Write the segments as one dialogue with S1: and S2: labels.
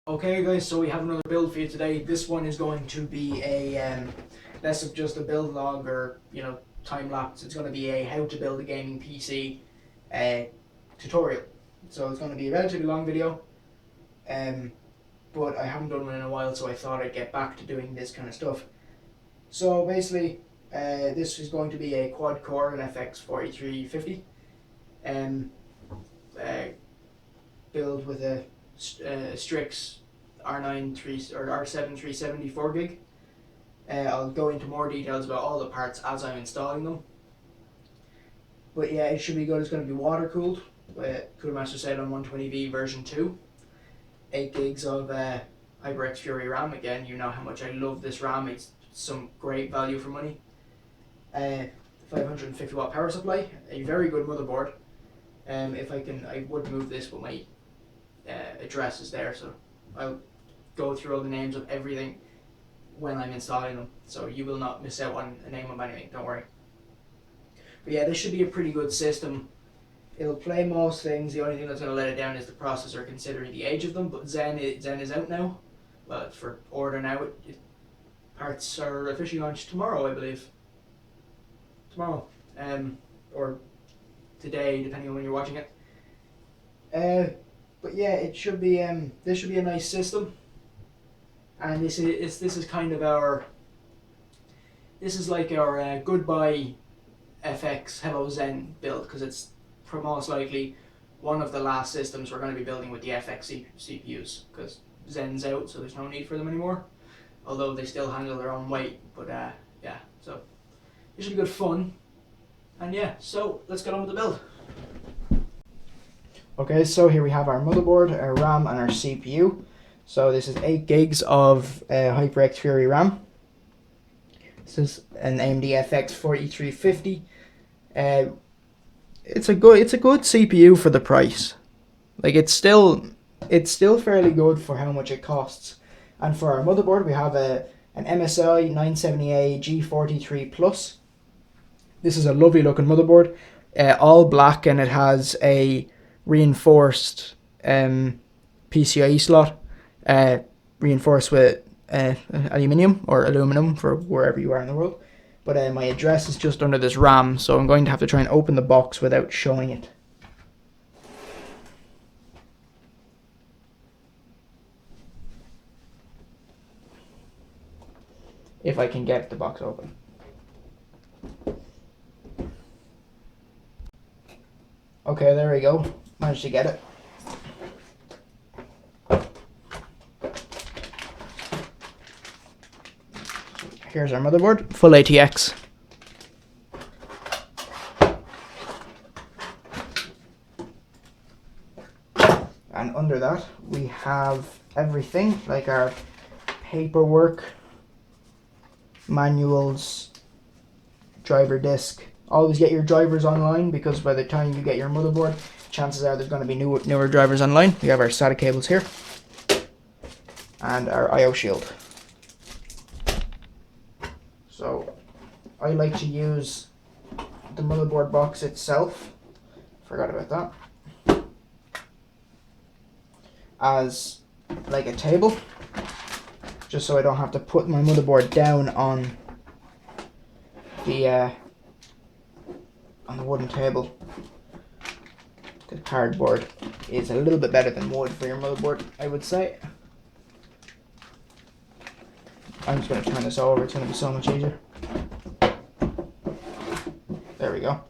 S1: Okay guys, so we have another build for you today. This one is going to be a less of just a build log or time lapse. It's going to be a how to build a gaming PC tutorial. So it's going to be a relatively long video, but I haven't done one in a while, so I thought I'd get back to doing this kind of stuff. So basically, this is going to be a quad core FX 4350 build with a Strix R9 or R7 374 gig. I'll go into more details about all the parts as I'm installing them. But yeah, it should be good. It's going to be water cooled. Cooler said on 120V version 2. 8 gigs of HyperX Fury RAM. Again, you know how much I love this RAM. It's some great value for money. 550 watt power supply. A very good motherboard. If I can, I would move this, but my address is there, so I'll go through all the names of everything when I'm installing them, so you will not miss out on a name of anything, don't worry. But yeah, this should be a pretty good system. It'll play most things. The only thing that's going to let it down is the processor, considering the age of them, but Zen is out now. Well, it's for order now. Parts are officially launched tomorrow, I believe. Tomorrow. Or today, depending on when you're watching it. But yeah, it should be this should be a nice system, and this is kind of our goodbye FX Hello Zen build, because it's most likely one of the last systems we're going to be building with the FX CPUs, because Zen's out, so there's no need for them anymore. Although they still handle their own weight, but yeah, so it should be good fun, and yeah, so let's get on with the build. Okay, so here we have our motherboard, our RAM, and our CPU. So this is 8 gigs of HyperX Fury RAM. This is an AMD FX 4350. It's a good CPU for the price. Like it's still fairly good for how much it costs. And for our motherboard, we have an MSI 970A G43 Plus. This is a lovely looking motherboard, all black, and it has a reinforced PCIe slot, reinforced with aluminium or aluminum for wherever you are in the world. But my address is just under this RAM, so I'm going to have to try and open the box without showing it. If I can get the box open. Okay, there we go. Managed to get it. Here's our motherboard, full ATX. And under that we have everything, like our paperwork, manuals, driver disk. Always get your drivers online, because by the time you get your motherboard, chances are there's going to be newer drivers online. We have our SATA cables here, and our I/O shield. So I like to use the motherboard box itself, forgot about that, as like a table, just so I don't have to put my motherboard down on the wooden table. The cardboard is a little bit better than wood for your motherboard, I would say. I'm just going to turn this over, it's going to be so much easier. There we go.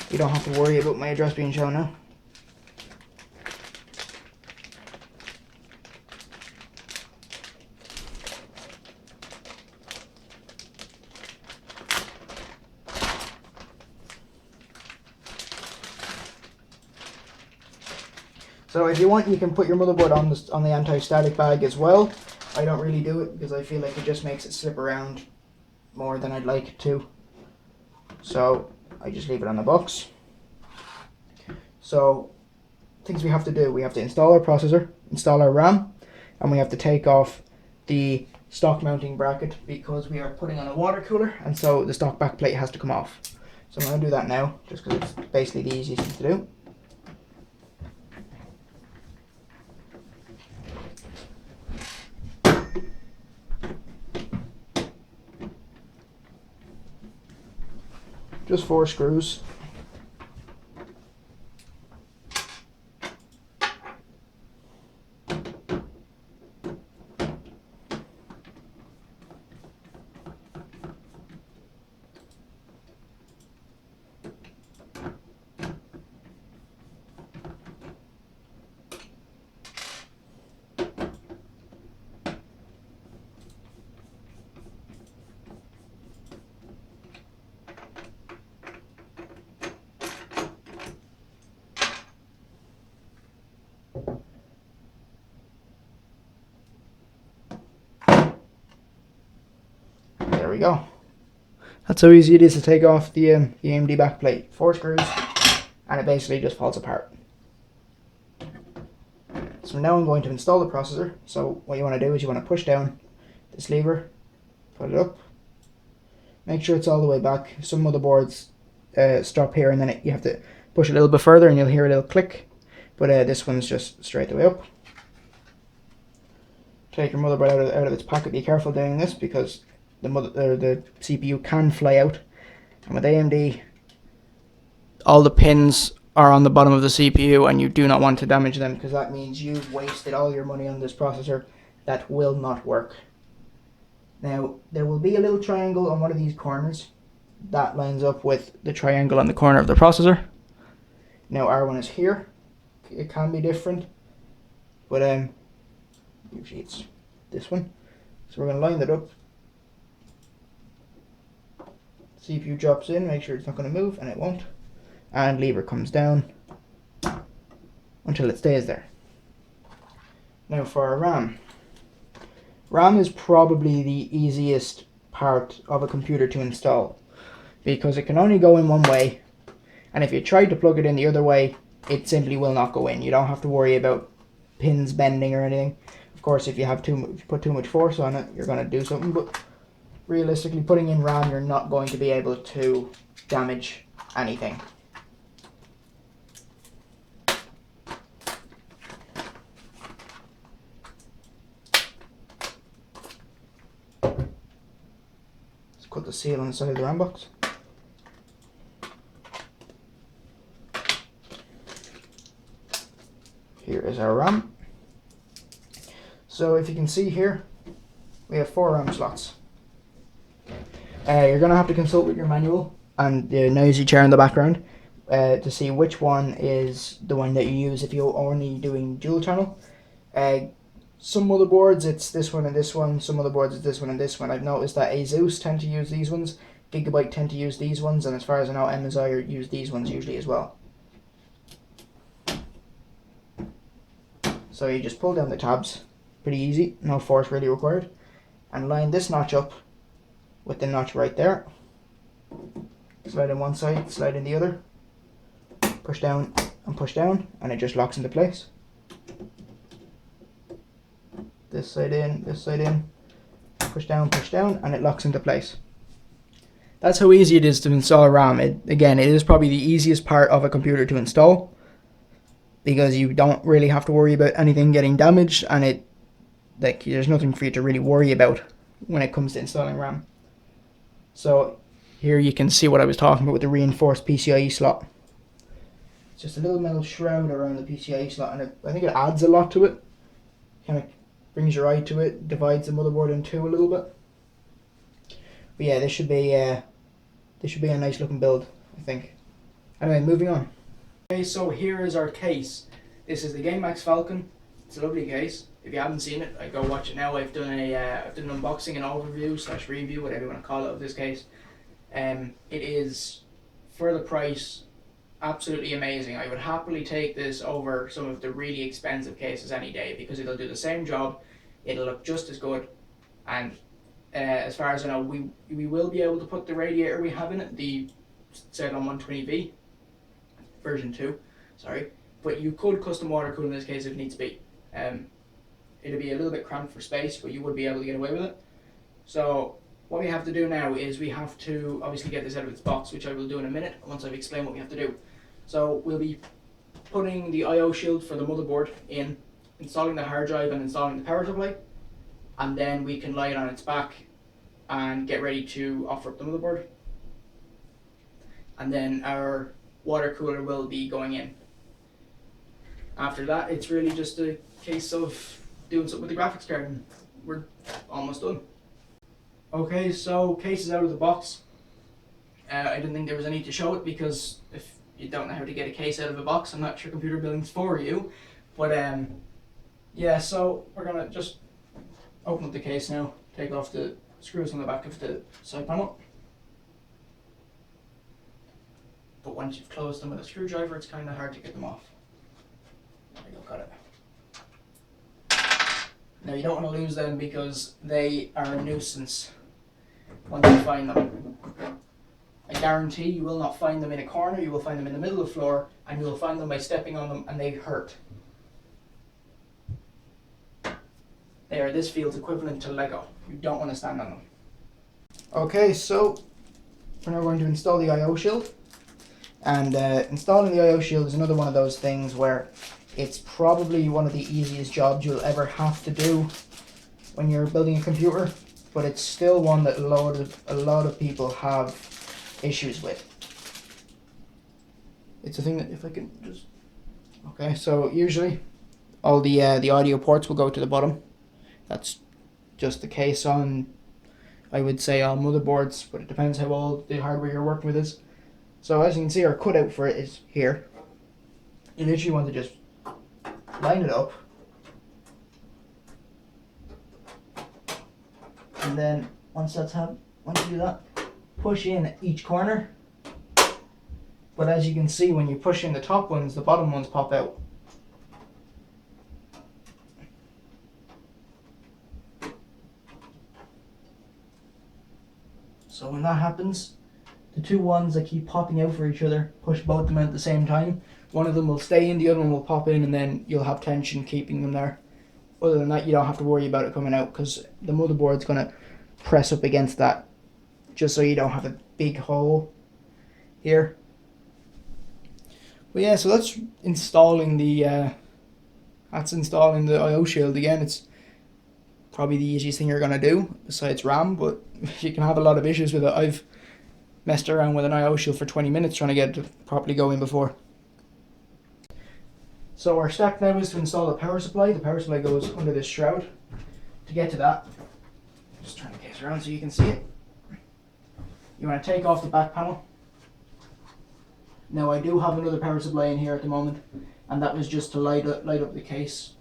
S1: You don't have to worry about my address being shown now. So if you want, you can put your motherboard on the anti-static bag as well. I don't really do it because I feel like it just makes it slip around more than I'd like it to. So I just leave it on the box. So things we have to do: we have to install our processor, install our RAM, and we have to take off the stock mounting bracket because we are putting on a water cooler, and so the stock back plate has to come off. So I'm going to do that now, just because it's basically the easiest thing to do. just 4 screws. There we go. That's how easy it is to take off the AMD backplate. 4 screws, and it basically just falls apart. So now I'm going to install the processor. So what you want to do is you want to push down this lever, put it up, make sure it's all the way back. Some motherboards stop here and then you have to push a little bit further and you'll hear a little click, but this one's just straight the way up. Take your motherboard out of its pocket. Be careful doing this because the CPU can fly out, and with AMD all the pins are on the bottom of the CPU and you do not want to damage them, because that means you've wasted all your money on this processor that will not work. Now there will be a little triangle on one of these corners that lines up with the triangle on the corner of the processor. Now R1 is here. It can be different, but usually it's this one. So we're going to line that up. CPU drops in, make sure it's not going to move, and it won't. And lever comes down until it stays there. Now for our RAM. RAM is probably the easiest part of a computer to install because it can only go in one way, and if you try to plug it in the other way, it simply will not go in. You don't have to worry about pins bending or anything. Of course, if you put too much force on it, you're going to do something, but realistically, putting in RAM, you're not going to be able to damage anything. Let's cut the seal on the side of the RAM box. Here is our RAM. So if you can see here, we have 4 RAM slots. You're going to have to consult with your manual and the noisy chair in the background to see which one is the one that you use if you're only doing dual channel. Some motherboards it's this one and this one, some motherboards it's this one and this one. I've noticed that ASUS tend to use these ones, Gigabyte tend to use these ones, and as far as I know MSI use these ones usually as well. So you just pull down the tabs, pretty easy, no force really required, and line this notch up with the notch right there. Slide in one side, slide in the other, push down, and it just locks into place. This side in, push down, and it locks into place. That's how easy it is to install RAM. Again, it is probably the easiest part of a computer to install because you don't really have to worry about anything getting damaged, and there's nothing for you to really worry about when it comes to installing RAM. So here you can see what I was talking about with the reinforced PCIe slot. It's just a little metal shroud around the PCIe slot, and I think it adds a lot to it. Kind of brings your eye to it, divides the motherboard in two a little bit. But yeah, this should be a nice looking build, I think. Anyway, moving on. Okay, so here is our case. This is the GameMax Falcon. It's a lovely case. If you haven't seen it, go watch it now. I've done an unboxing and overview / review, whatever you want to call it, of this case. It is, for the price, absolutely amazing. I would happily take this over some of the really expensive cases any day because it'll do the same job, it'll look just as good, and as far as I know, we will be able to put the radiator we have in it, the Cylon 120V version 2, sorry, but you could custom water cool in this case if needs be. It'll be a little bit cramped for space, but you would be able to get away with it. So what we have to do now is we have to obviously get this out of its box, which I will do in a minute once I've explained what we have to do. So we'll be putting the I/O shield for the motherboard in, installing the hard drive and installing the power supply, and then we can lie it on its back and get ready to offer up the motherboard. and then our water cooler will be going in. After that, it's really just a case of doing something with the graphics card, and we're almost done. Okay, so case is out of the box. I didn't think there was any need to show it, because if you don't know how to get a case out of a box, I'm not sure computer building's for you. But yeah, so we're gonna just open up the case now, take off the screws on the back of the side panel. But once you've closed them with a screwdriver, it's kind of hard to get them off. There we go, got it. Now you don't want to lose them, because they are a nuisance once you find them. I guarantee you will not find them in a corner, you will find them in the middle of the floor, and you will find them by stepping on them, and they hurt. They are this field's equivalent to Lego. You don't want to stand on them. Okay, so we're now going to install the I/O shield. And installing the I/O shield is another one of those things where it's probably one of the easiest jobs you'll ever have to do when you're building a computer, but it's still one that a lot of people have issues with. It's a thing that, if I can just... Okay, so usually all the audio ports will go to the bottom. That's just the case on, I would say, all motherboards, but it depends how old the hardware you're working with is. So as you can see, our cutout for it is here. You literally want to just line it up, and then once you do that, push in each corner. But as you can see, when you push in the top ones, the bottom ones pop out. So when that happens, the two ones that keep popping out for each other, push both of them out at the same time. One of them will stay in, the other one will pop in, and then you'll have tension keeping them there. Other than that, you don't have to worry about it coming out, because the motherboard's going to press up against that, just so you don't have a big hole here. But yeah, so that's installing the I/O shield. Again, it's probably the easiest thing you're going to do, besides RAM, but you can have a lot of issues with it. I've messed around with an I/O shield for 20 minutes trying to get it to properly go in before. So our step now is to install the power supply. The power supply goes under this shroud. To get to that, just turn the case around so you can see it. You want to take off the back panel. Now I do have another power supply in here at the moment, and that was just to light up the case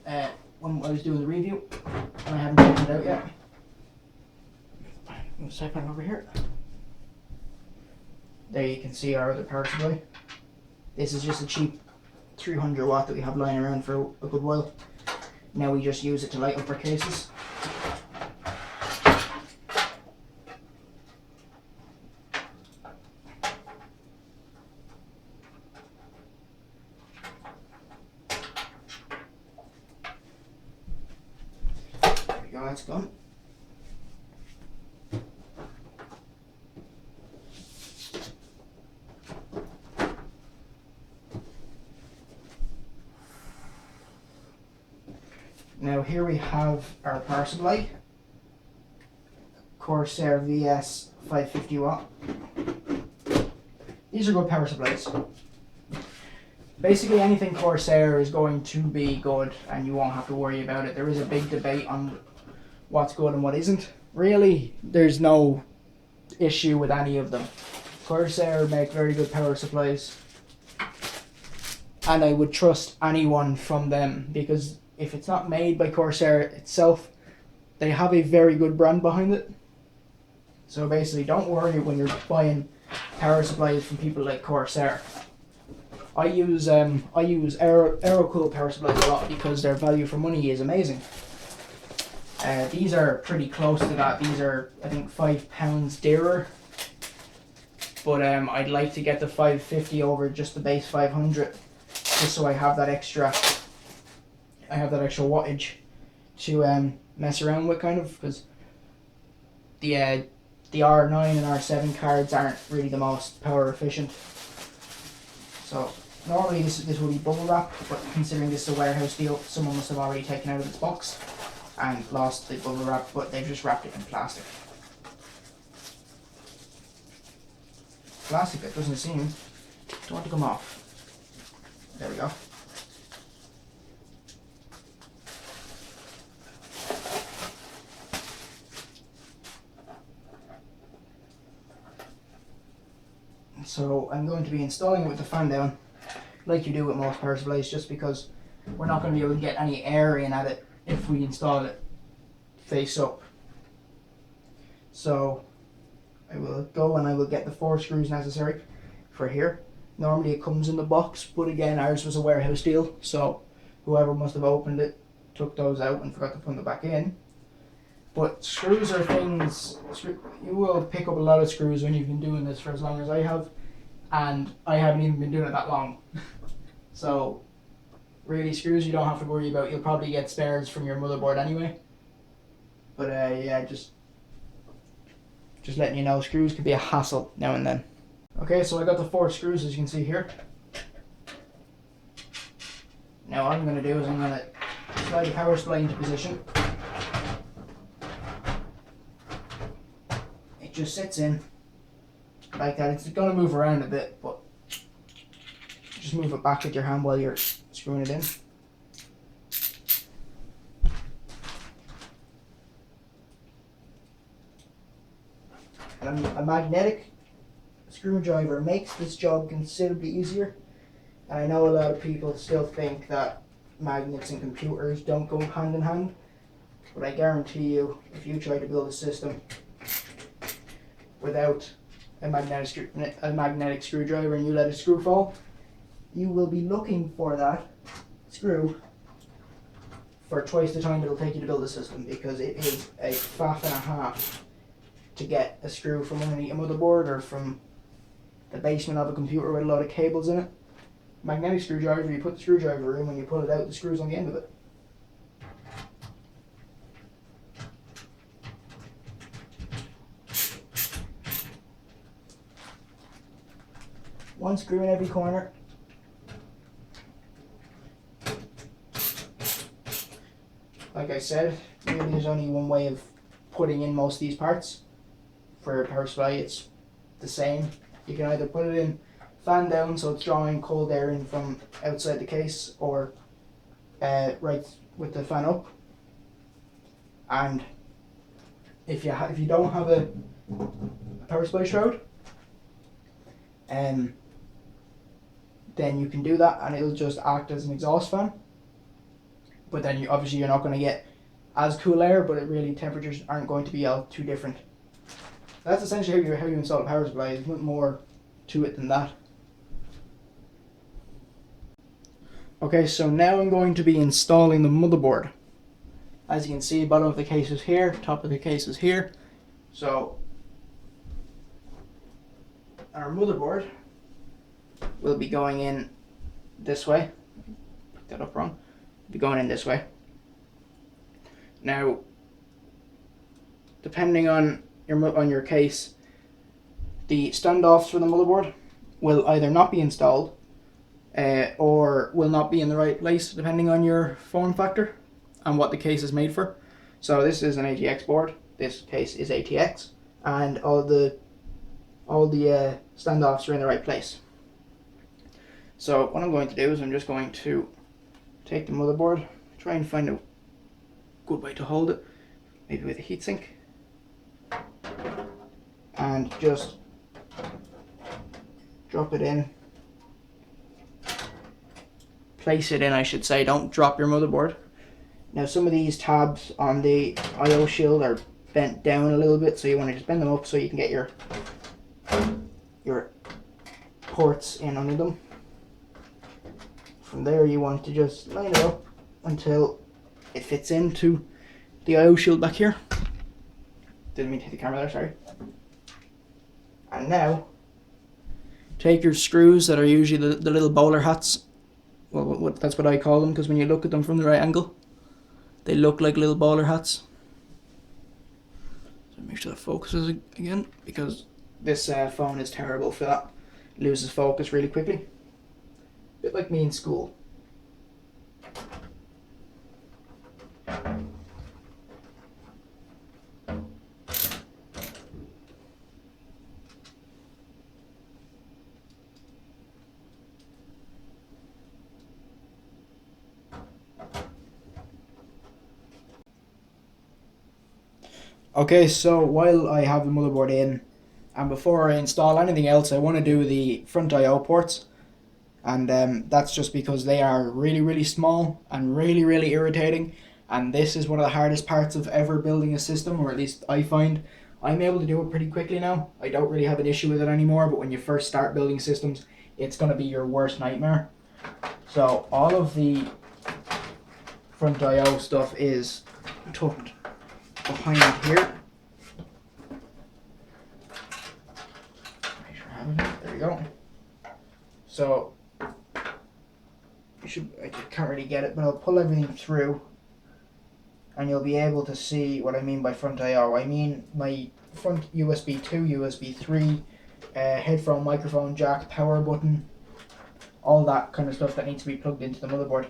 S1: when I was doing the review, and I haven't taken it out yet. Move the side panel over here. There you can see our other power supply. This is just a cheap 300 watt that we have lying around for a good while. Now we just use it to light up our cases. There we go, that's gone. Now here we have our power supply, Corsair VS 550 watt. These are good power supplies. Basically anything Corsair is going to be good, and you won't have to worry about it. There is a big debate on what's good and what isn't. Really, there's no issue with any of them. Corsair make very good power supplies, and I would trust anyone from them, because if it's not made by Corsair itself, they have a very good brand behind it. So basically, don't worry when you're buying power supplies from people like Corsair. I use Aerocool power supplies a lot because their value for money is amazing. These are pretty close to that. These are, I think, £5 dearer. But I'd like to get the 550 over just the base 500, just so I have that extra wattage to mess around with, kind of, because the R9 and R7 cards aren't really the most power efficient. So normally this would be bubble wrap, but considering this is a warehouse deal, someone must have already taken out of its box and lost the bubble wrap, but they've just wrapped it in plastic. plastic that doesn't seem to want to come off. There we go. So I'm going to be installing it with the fan down, like you do with most power supplies, just because we're not going to be able to get any air in at it if we install it face up. So I will go and I will get the 4 screws necessary for here. Normally it comes in the box, but again ours was a warehouse deal, so whoever must have opened it took those out and forgot to put them back in. But screws are things, you will pick up a lot of screws when you've been doing this for as long as I have, and I haven't even been doing it that long. So really, screws you don't have to worry about. You'll probably get spares from your motherboard anyway. But yeah, just letting you know, screws can be a hassle now and then. Okay, so I got the 4 screws as you can see here. Now what I'm going to do is I'm going to slide the power supply into position. It just sits in like that. It's going to move around a bit, but just move it back with your hand while you're screwing it in. And a magnetic screwdriver makes this job considerably easier. And I know a lot of people still think that magnets and computers don't go hand in hand, but I guarantee you, if you try to build a system without a magnetic screwdriver and you let a screw fall, you will be looking for that screw for twice the time it'll take you to build a system, because it is a faff and a half to get a screw from underneath a motherboard or from the basement of a computer with a lot of cables in it. Magnetic screwdriver, you put the screwdriver in, when you pull it out, the screw's on the end of it. One screw in every corner. Like I said, really there's only one way of putting in most of these parts. For a power supply, it's the same. You can either put it in fan down, so it's drawing cold air in from outside the case, or right with the fan up. And if you don't have a power supply shroud, then you can do that, and it'll just act as an exhaust fan. But then obviously you're not going to get as cool air, but it really, temperatures aren't going to be all too different. That's essentially how you install a power supply. There's nothing more to it than that. Okay, so now I'm going to be installing the motherboard. As you can see, bottom of the case is here, top of the case is here. So our motherboard will be going in this way. Pick that up wrong. Be going in this way. Now, depending on your case, the standoffs for the motherboard will either not be installed or will not be in the right place, depending on your form factor and what the case is made for. So this is an ATX board. This case is ATX, and all the standoffs are in the right place. So what I'm going to do is I'm just going to take the motherboard, try and find a good way to hold it, maybe with a heatsink, and just drop it in. Place it in, I should say. Don't drop your motherboard. Now some of these tabs on the I/O shield are bent down a little bit, so you want to just bend them up so you can get your ports in under them. From there you want to just line it up until it fits into the I/O shield back here. Didn't mean to hit the camera there, sorry. And now take your screws that are usually the little bowler hats. Well, that's what I call them, because when you look at them from the right angle, they look like little bowler hats. So make sure that focuses again, because this phone is terrible for that. It loses focus really quickly. A bit like me in school. Okay, so while I have the motherboard in, and before I install anything else, I want to do the front I/O ports, and that's just because they are really, really small and really, really irritating. And this is one of the hardest parts of ever building a system, or at least I find. I'm able to do it pretty quickly now. I don't really have an issue with it anymore, but when you first start building systems, it's going to be your worst nightmare. So all of the front I/O stuff is tucked behind here. Make sure I have it. There we go. So you should. I can't really get it, but I'll pull everything through, and you'll be able to see what I mean by front I/O. I mean my front USB 2, USB 3, headphone, microphone jack, power button, all that kind of stuff that needs to be plugged into the motherboard.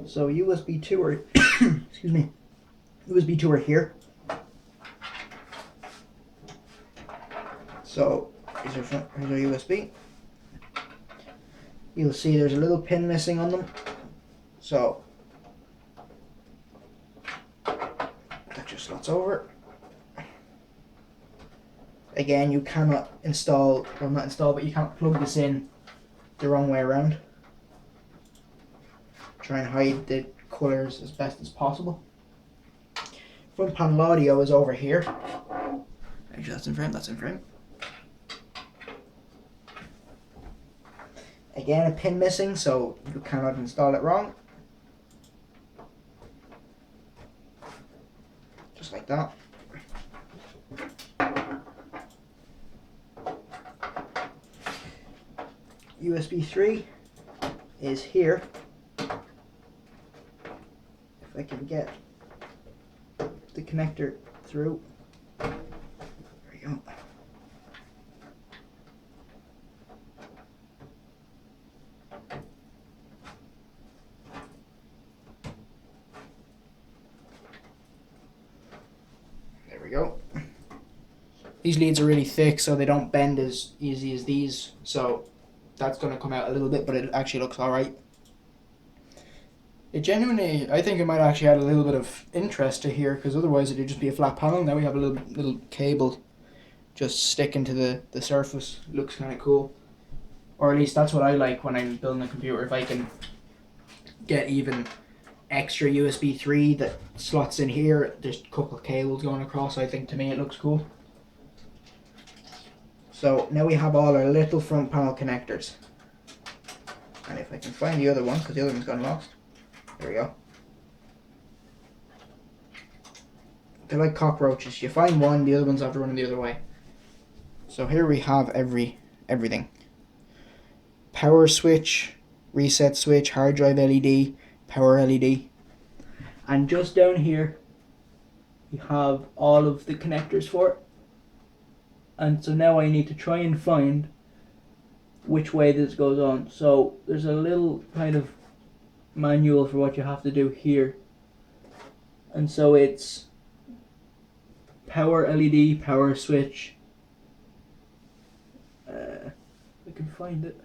S1: So USB 2 are excuse me, USB 2 are here. So here's our USB. You'll see there's a little pin missing on them. So that just slots over. Again, you cannot install, well not install, but you can't plug this in the wrong way around. Try and hide the colours as best as possible. Front panel audio is over here. Actually that's in frame, that's in frame. Again, a pin missing, so you cannot install it wrong. Just like that. USB 3 is here. If I can get the connector through. There we go. There we go. These leads are really thick, so they don't bend as easy as these, so that's going to come out a little bit, but it actually looks alright. It genuinely, I think it might actually add a little bit of interest to here, because otherwise it'd just be a flat panel. Now we have a little cable just sticking to the surface. It looks kind of cool. Or at least that's what I like when I'm building a computer. If I can get even extra USB 3 that slots in here, there's a couple of cables going across, I think to me it looks cool. So now we have all our little front panel connectors. And if I can find the other one, because the other one's gone lost. There we go. They're like cockroaches. You find one, the other one's after running the other way. So here we have everything. Power switch, reset switch, hard drive LED, power LED. And just down here, we have all of the connectors for it. And so now I need to try and find which way this goes on. So there's a little kind of manual for what you have to do here. And so it's power LED, power switch. I can find it.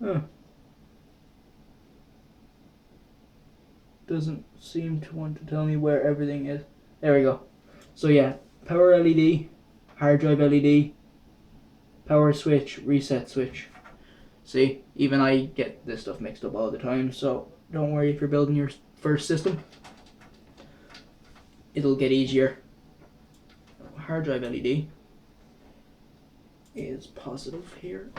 S1: Huh. Doesn't seem to want to tell me where everything is. There we go. So yeah, power LED, hard drive LED, power switch, reset switch. See, even I get this stuff mixed up all the time, so don't worry if you're building your first system. It'll get easier. Hard drive LED is positive here.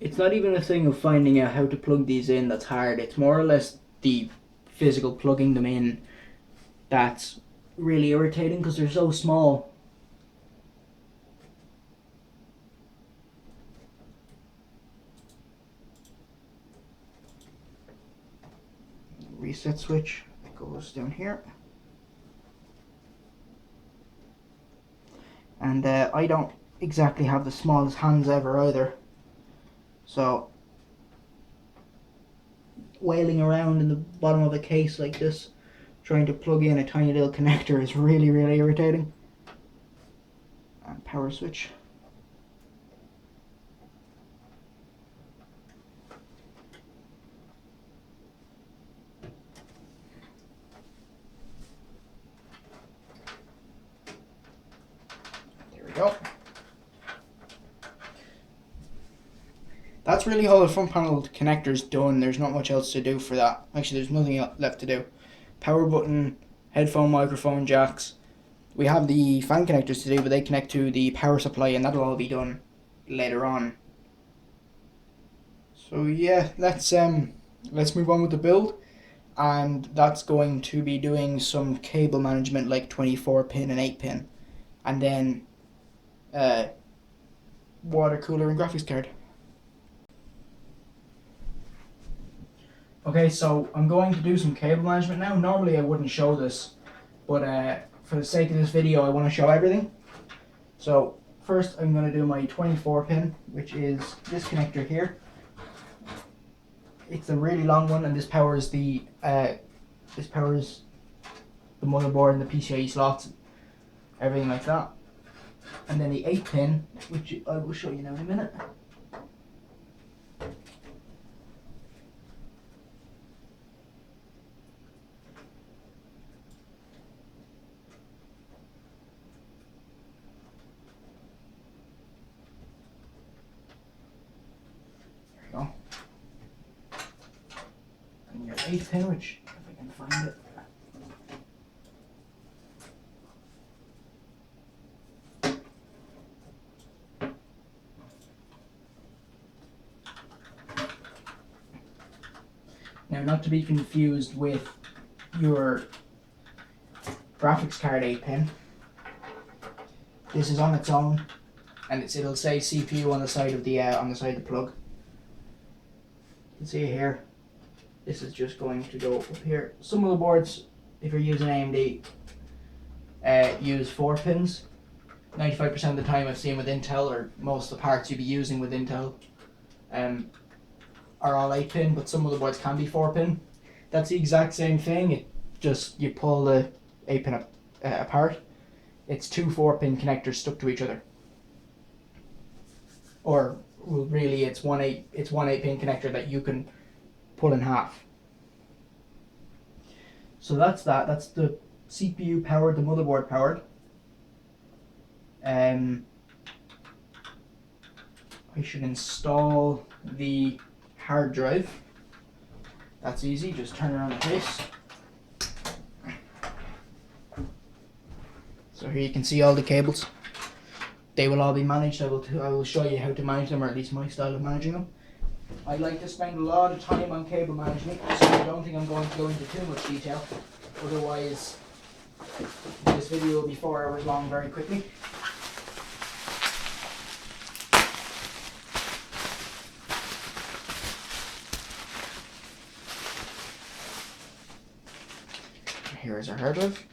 S1: It's not even a thing of finding out how to plug these in that's hard. It's more or less the physical plugging them in that's really irritating because they're so small. Reset switch that goes down here. And I don't exactly have the smallest hands ever either. So wailing around in the bottom of a case like this, trying to plug in a tiny little connector is really, really irritating. And power switch. There we go. That's really all the front panel connector's done. There's not much else to do for that. Actually, there's nothing left to do. Power button, headphone, microphone jacks. We have the fan connectors to do, but they connect to the power supply, and that'll all be done later on. So yeah, let's move on with the build, and that's going to be doing some cable management like 24 pin and 8 pin, and then water cooler and graphics card. Okay, so I'm going to do some cable management now. Normally I wouldn't show this, but for the sake of this video I want to show everything. So first I'm going to do my 24 pin, which is this connector here. It's a really long one, and this powers the motherboard and the PCIe slots, everything like that. And then the 8 pin, which I will show you now in a minute. There we go. And your 8 pin, which, if I can find it. Now, not to be confused with your graphics card 8 pin. This is on its own, and it'll say CPU on the side of the plug. You can see here. This is just going to go up here. Some of the boards, if you're using AMD, use 4 pins. 95% of the time I've seen with Intel, or most of the parts you'll be using with Intel, are all 8 pin, but some of the boards can be 4 pin. That's the exact same thing, it just, you pull the 8 pin apart. It's 2 4 pin connectors stuck to each other. Or, well, really it's one 8 pin connector that you can pull in half. So that's the CPU powered, the motherboard powered. I should install the hard drive. That's easy, just turn around the case. So here you can see all the cables. They will all be managed. I will show you how to manage them, or at least my style of managing them. I like to spend a lot of time on cable management, so I don't think I'm going to go into too much detail. Otherwise, this video will be 4 hours long very quickly. Here is our hard drive.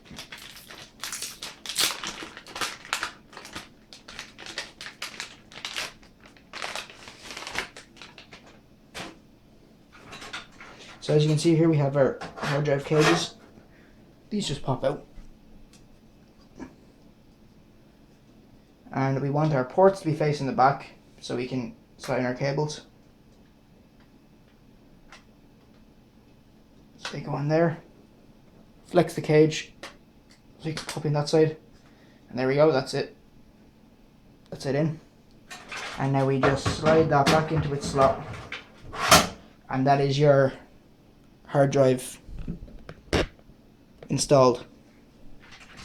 S1: So as you can see here, we have our hard drive cables. These just pop out. And we want our ports to be facing the back so we can slide in our cables. So they go on there. Flex the cage so you can pop in that side. And there we go, that's it. That's it in. And now we just slide that back into its slot. And that is your hard drive installed.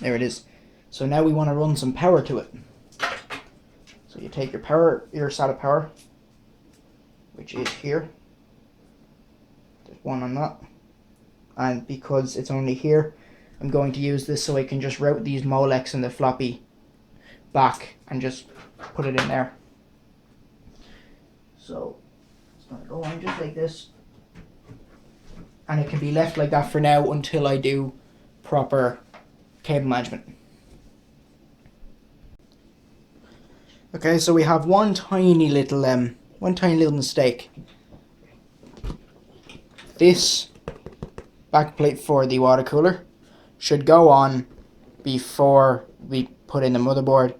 S1: There it is. So now we want to run some power to it. So you take your SATA power, which is here. There's one on that. And because it's only here, I'm going to use this so I can just route these Molex and the floppy back and just put it in there. So it's going to go on just like this. And it can be left like that for now until I do proper cable management. Okay, so we have one tiny little one tiny little mistake. This backplate for the water cooler should go on before we put in the motherboard.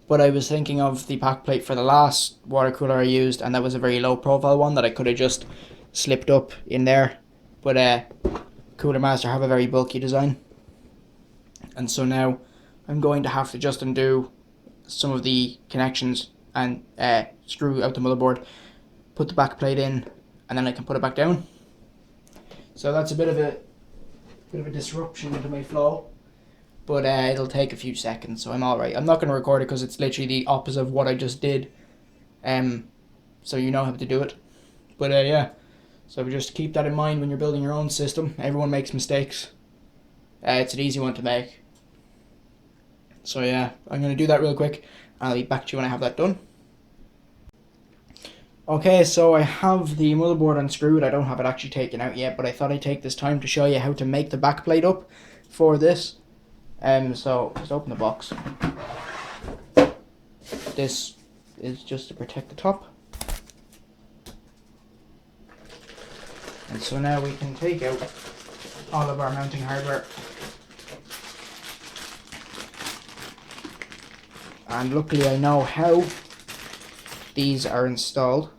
S1: But I was thinking of the backplate for the last water cooler I used, and that was a very low profile one that I could have just slipped up in there. But Cooler Master have a very bulky design. And so now I'm going to have to just undo some of the connections and screw out the motherboard, put the back plate in, and then I can put it back down. So that's a bit of a disruption into my flow, but it'll take a few seconds, so I'm alright. I'm not going to record it because it's literally the opposite of what I just did, so you know how to do it. But yeah, so just keep that in mind when you're building your own system. Everyone makes mistakes. It's an easy one to make. So yeah, I'm going to do that real quick. I'll be back to you when I have that done. Okay, so I have the motherboard unscrewed. I don't have it actually taken out yet, but I thought I'd take this time to show you how to make the backplate up for this. So just open the box. This is just to protect the top. And so now we can take out all of our mounting hardware. And luckily I know how these are installed.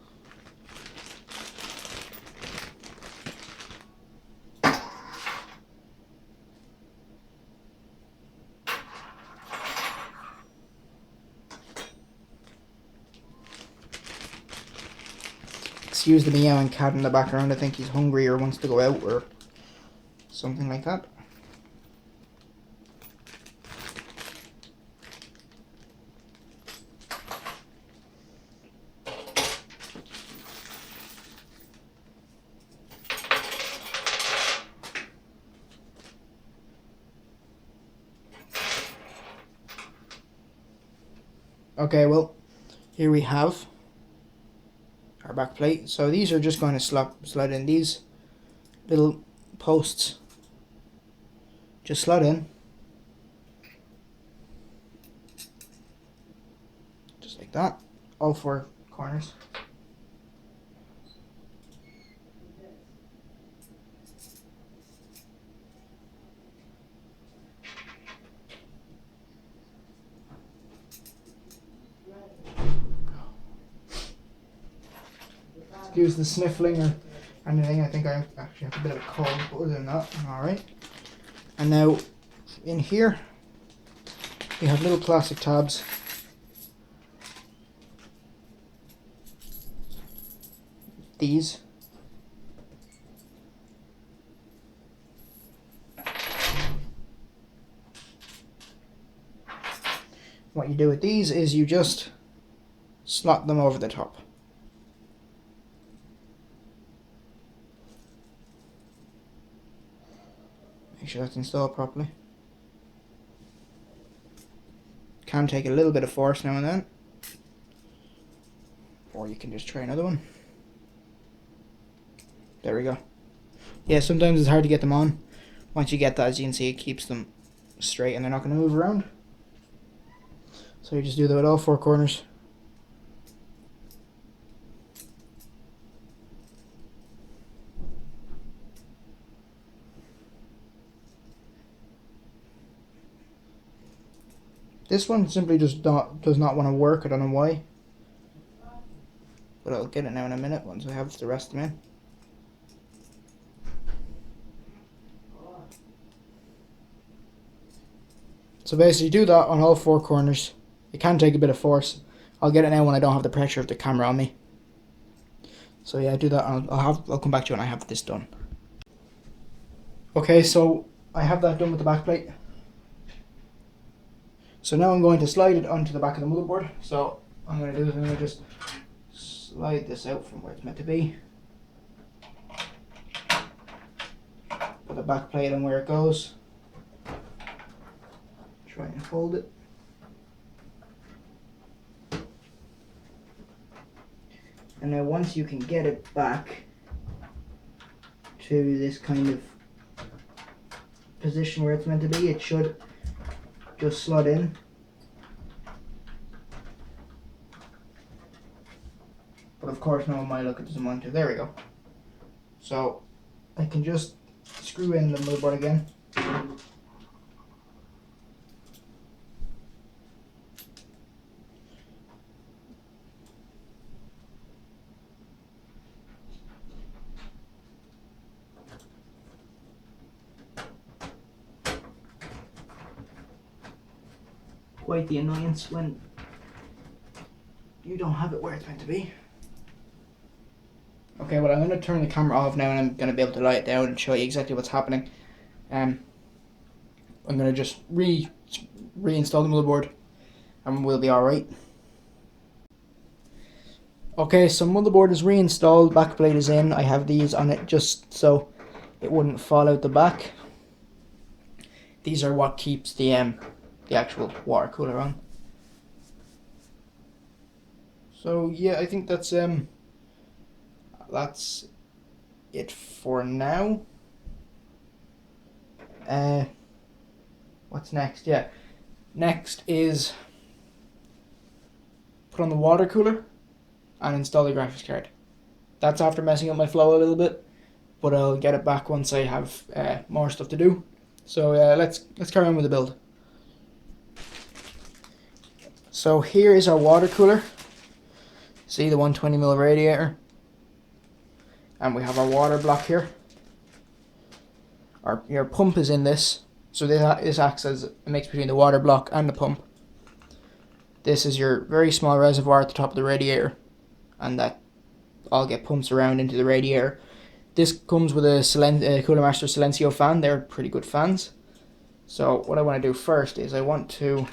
S1: Excuse the meowing cat in the background. I think he's hungry or wants to go out or something like that. Okay, well, here we have our back plate. So these are just going to slide in. These little posts just slide in, just like that, all four corners. Excuse the sniffling or anything. I think I actually have a bit of a cold, but other than that, I'm alright. And now, in here, we have little plastic tabs. These. What you do with these is you just slot them over the top. Make sure that's installed properly. Can take a little bit of force now and then, or you can just try another one. There we go. Yeah, sometimes it's hard to get them on. Once you get that, as you can see, it keeps them straight and they're not going to move around. So you just do that with all four corners. This one simply just does not want to work. I don't know why. But I'll get it now in a minute once I have the rest of them in. So basically do that on all four corners. It can take a bit of force. I'll get it now when I don't have the pressure of the camera on me. So yeah, do that. I'll come back to you when I have this done. Okay, so I have that done with the back plate. So now I'm going to slide it onto the back of the motherboard. So what I'm going to do is I'm going to just slide this out from where it's meant to be. Put the back plate on where it goes. Try and hold it. And now once you can get it back to this kind of position where it's meant to be, it should just slot in. but of course no one might look at the monitor. There we go. So I can just screw in the motherboard again. Quite the annoyance when you don't have it where it's meant to be. Okay, well I'm going to turn the camera off now and I'm going to be able to lie it down and show you exactly what's happening. I'm going to just reinstall the motherboard and we'll be alright. Okay, so motherboard is reinstalled, backplate is in. I have these on it just so it wouldn't fall out the back. These are what keeps the actual water cooler on. So yeah, I think that's it for now. What's next? Yeah, next is put on the water cooler and install the graphics card. That's after messing up my flow a little bit, but I'll get it back once I have more stuff to do. So let's carry on with the build. So here is our water cooler. See the 120mm radiator, and we have our water block here. Your pump is in this, so this acts as a mix between the water block and the pump. This is your very small reservoir at the top of the radiator, and that all get pumps around into the radiator. This comes with a Cooler Master Silencio fan. They're pretty good fans. So what I want to do first is I want to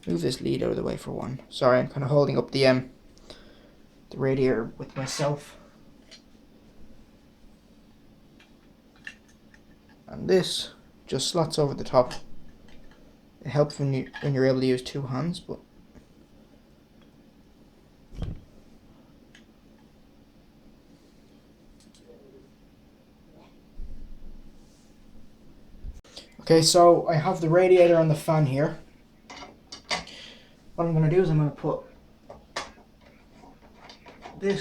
S1: move this lead out of the way for one. Sorry, I'm kind of holding up the radiator with myself. And this just slots over the top. It helps when you're able to use two hands, but okay, so I have the radiator and the fan here. What I'm going to do is I'm going to put the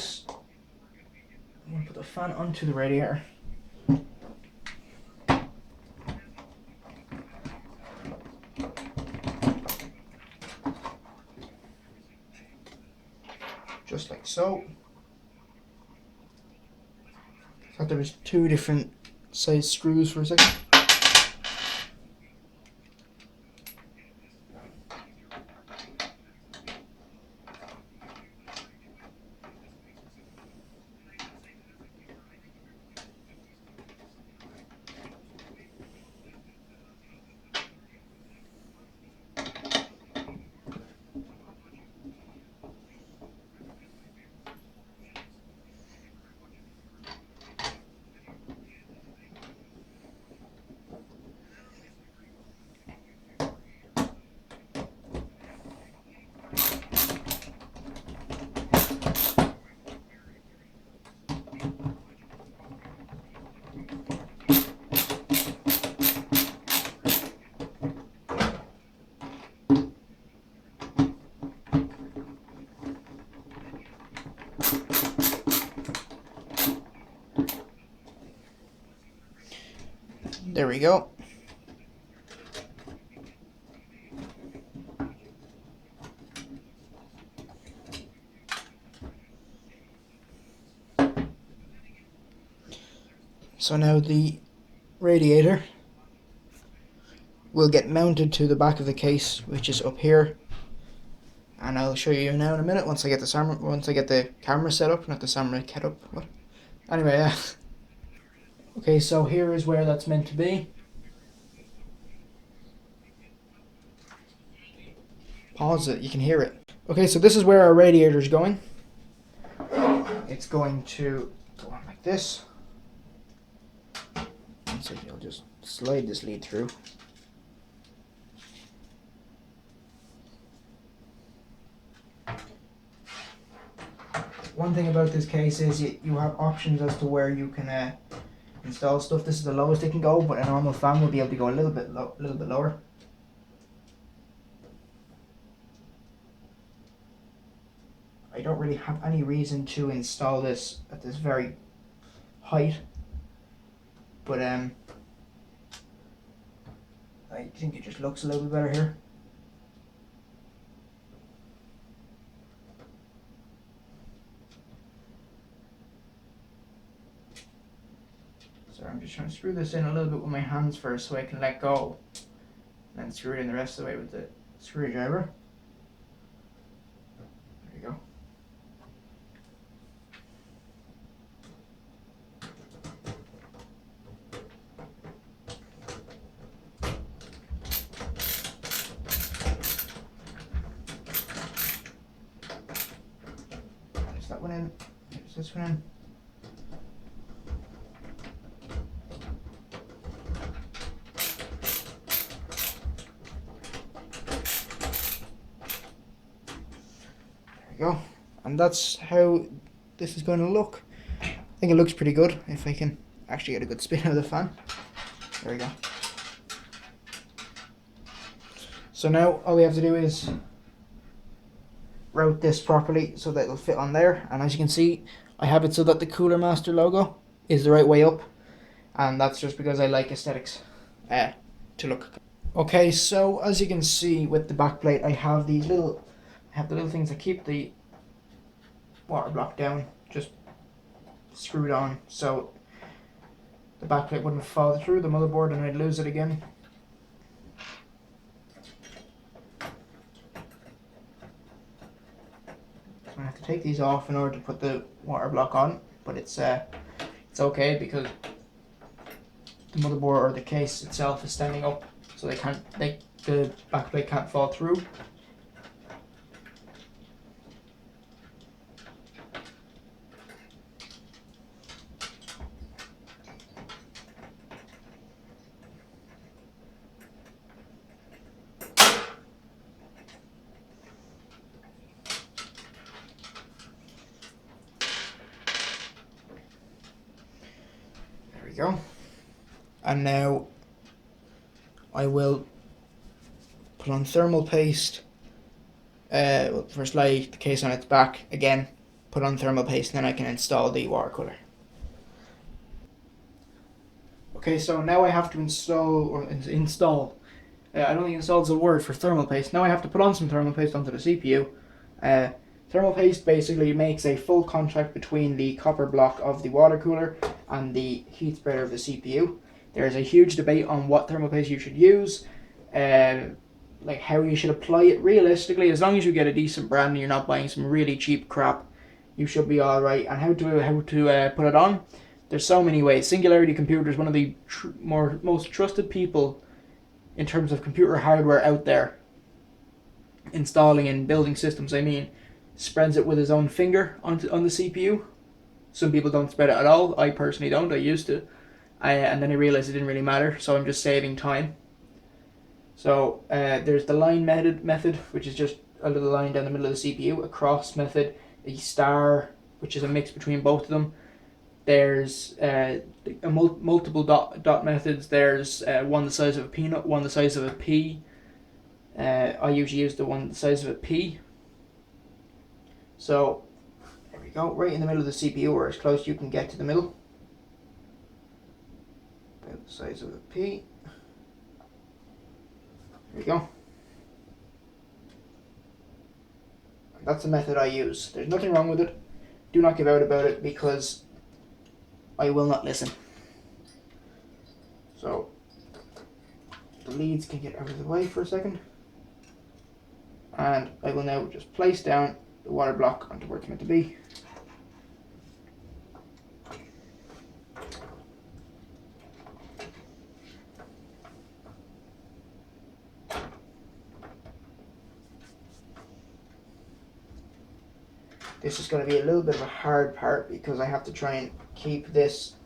S1: fan onto the radiator. Just like so. I thought there was two different size screws for a second. There we go. So now the radiator will get mounted to the back of the case, which is up here. And I'll show you now in a minute once I get the camera set up, not the camera set up. What? Anyway, yeah. Okay, so here is where that's meant to be. Pause it, you can hear it. Okay, so this is where our radiator is going. It's going to go on like this. So you'll just slide this lead through. One thing about this case is you have options as to where you can install stuff. This is the lowest it can go, but a normal fan will be able to go a little bit lower. I I don't really have any reason to install this at this very height, but I think it just looks a little bit better here. So I'm just trying to screw this in a little bit with my hands first so I can let go, and then screw it in the rest of the way with the screwdriver. There you go. There's that one in. There's this one in. Go, and that's how this is going to look. I think it looks pretty good if I can actually get a good spin out of the fan. There we go. So now all we have to do is route this properly so that it'll fit on there, and as you can see I have it so that the Cooler Master logo is the right way up, and that's just because I like aesthetics to look. Okay, so as you can see with the back plate, I have the little things that keep the water block down, just screwed on so the back plate wouldn't fall through the motherboard and I'd lose it again. So I have to take these off in order to put the water block on, but it's okay because the motherboard or the case itself is standing up, so the back plate can't fall through. Go. And now I will put on thermal paste. Well, first lay the case on its back, again put on thermal paste, and then I can install the water cooler. Okay, so now I have to install I don't think install is a word for thermal paste. Now I have to put on some thermal paste onto the CPU. Thermal paste basically makes a full contact between the copper block of the water cooler and the heat spreader of the CPU. There is a huge debate on what thermal paste you should use, like how you should apply it realistically. As long as you get a decent brand and you're not buying some really cheap crap, you should be alright. And how to put it on? There's so many ways. Singularity Computer is one of the most trusted people in terms of computer hardware out there. Installing and building systems, I mean. Spreads it with his own finger on the CPU. Some people don't spread it at all. I personally don't. I used to. And then I realized it didn't really matter, so I'm just saving time. So there's the line method, which is just a little line down the middle of the CPU. A cross method, a star, which is a mix between both of them. There's multiple dot methods. There's one the size of a peanut, one the size of a pea. I usually use the one the size of a pea. So there we go, right in the middle of the CPU, or as close as you can get to the middle. About the size of a pea. There we go. That's the method I use. There's nothing wrong with it. Do not give out about it because I will not listen. So the leads can get out of the way for a second. And I will now just place down the water block onto where it's meant to be. This is going to be a little bit of a hard part because I have to try and keep this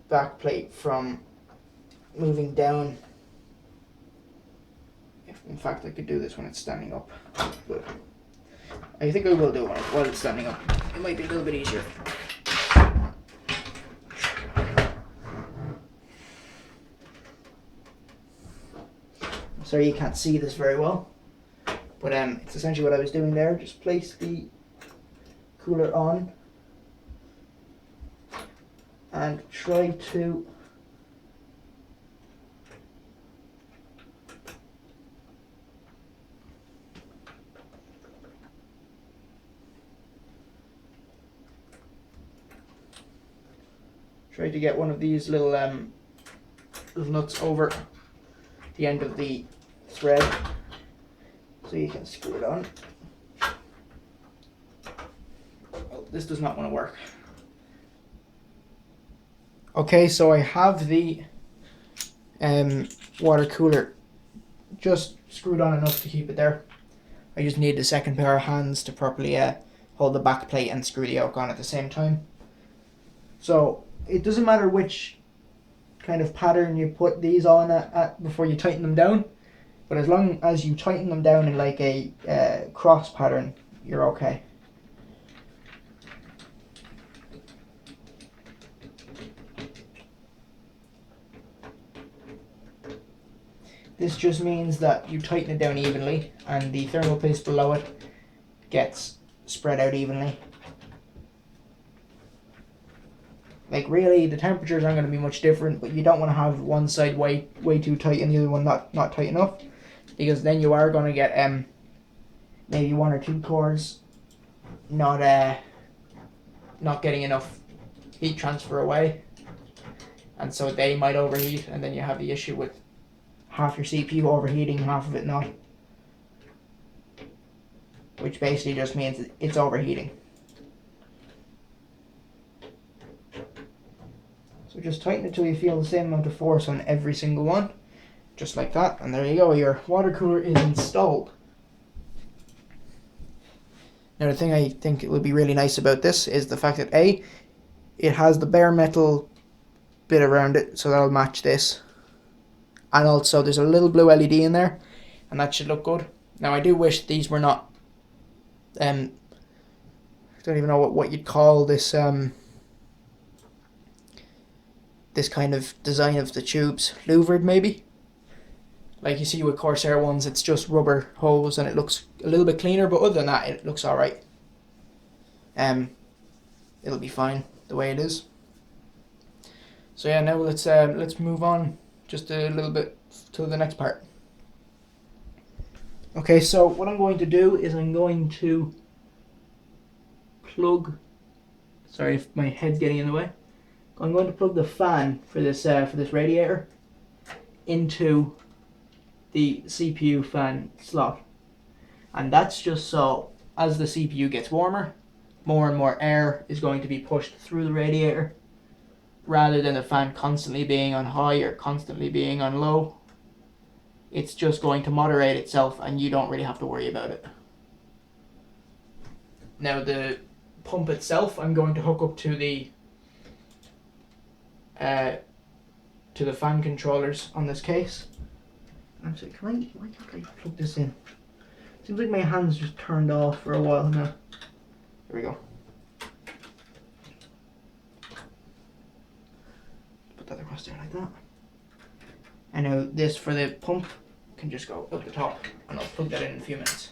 S1: back plate from moving down. If in fact I could do this when it's standing up, but I think I will do it while it's standing up. It might be a little bit easier. I'm sorry you can't see this very well, but it's essentially what I was doing there. Just place the cooler on and try to get one of these little nuts over the end of the thread so you can screw it on. Oh, this does not want to work. Okay, so I have the water cooler just screwed on enough to keep it there. I just need the second pair of hands to properly hold the back plate and screw the yoke on at the same time. So it doesn't matter which kind of pattern you put these on at before you tighten them down, but as long as you tighten them down in like a cross pattern, you're okay. This just means that you tighten it down evenly and the thermal paste below it gets spread out evenly. Like really, the temperatures aren't going to be much different, but you don't want to have one side way too tight and the other one not tight enough, because then you are going to get maybe one or two cores not getting enough heat transfer away, and so they might overheat, and then you have the issue with half your CPU overheating, half of it not, which basically just means it's overheating. So just tighten it till you feel the same amount of force on every single one, just like that, and there you go, your water cooler is installed. Now the thing I think it would be really nice about this is the fact that A, it has the bare metal bit around it, so that'll match this. And also there's a little blue LED in there, and that should look good. Now I do wish these were not, I don't even know what you'd call this, this kind of design of the tubes, louvered maybe? Like you see with Corsair ones, it's just rubber hose and it looks a little bit cleaner, but other than that it looks alright. It'll be fine the way it is. So yeah, now let's move on just a little bit to the next part. Okay, so what I'm going to do is I'm going to plug, sorry if my head's getting in the way, I'm going to plug the fan for this radiator into the CPU fan slot, and that's just so as the CPU gets warmer, more and more air is going to be pushed through the radiator, rather than the fan constantly being on high or constantly being on low. It's just going to moderate itself and you don't really have to worry about it. Now the pump itself, I'm going to hook up to the fan controllers on this case. Actually, why can't I plug this in? Seems like my hand's just turned off for a while now. There we go. Put that across there like that. And now this for the pump can just go up the top, and I'll plug that in a few minutes.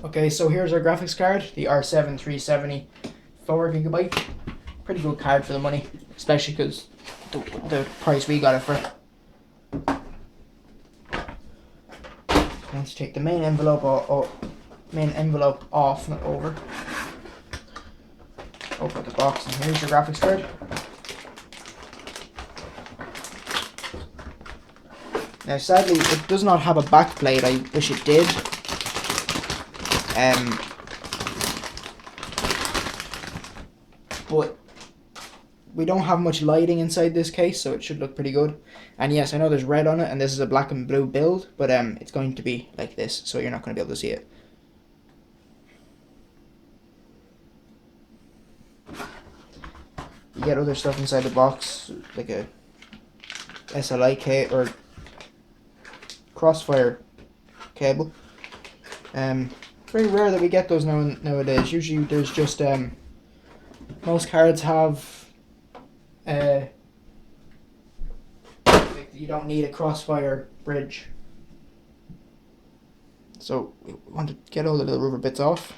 S1: Okay, so here's our graphics card, the R7 370, 4GB. Pretty good card for the money, especially because the price we got it for. Let's take the main envelope off, not over. Open the box, and here's your graphics card. Now sadly it does not have a back plate. I wish it did. But we don't have much lighting inside this case, so it should look pretty good. And yes, I know there's red on it, and this is a black and blue build, but it's going to be like this, so you're not going to be able to see it. You get other stuff inside the box, like a SLI cable or Crossfire cable. Very rare that we get those nowadays. Usually there's just most cards have you don't need a Crossfire bridge. So we want to get all the little rubber bits off.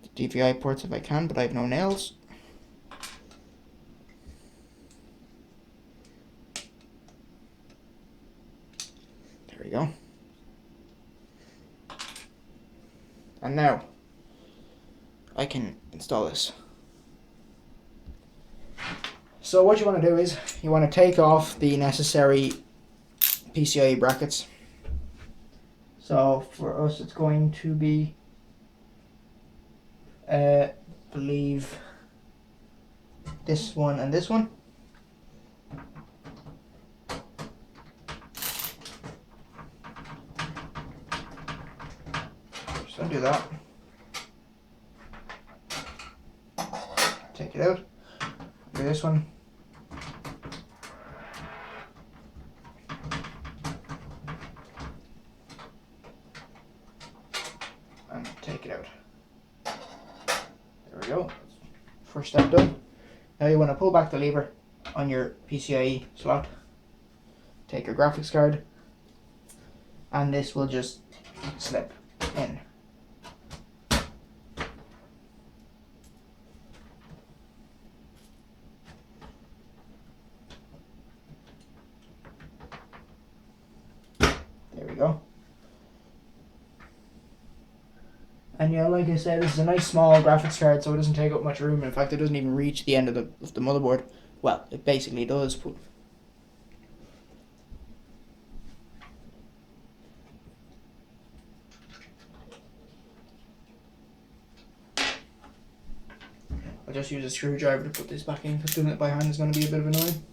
S1: The DVI ports if I can, but I have no nails. There we go. And now I can install this. So what you want to do is you want to take off the necessary PCIe brackets. So for us it's going to be believe this one and this one. Just undo that. Take it out. Do this one. And take it out. There we go. First step done. Now you want to pull back the lever on your PCIe slot. Take your graphics card. And this will just slip in. There we go. And yeah, like I said, this is a nice small graphics card, so it doesn't take up much room. In fact, it doesn't even reach the end of the motherboard. Well, it basically does. But I'll just use a screwdriver to put this back in, because doing it by hand is going to be a bit of annoying.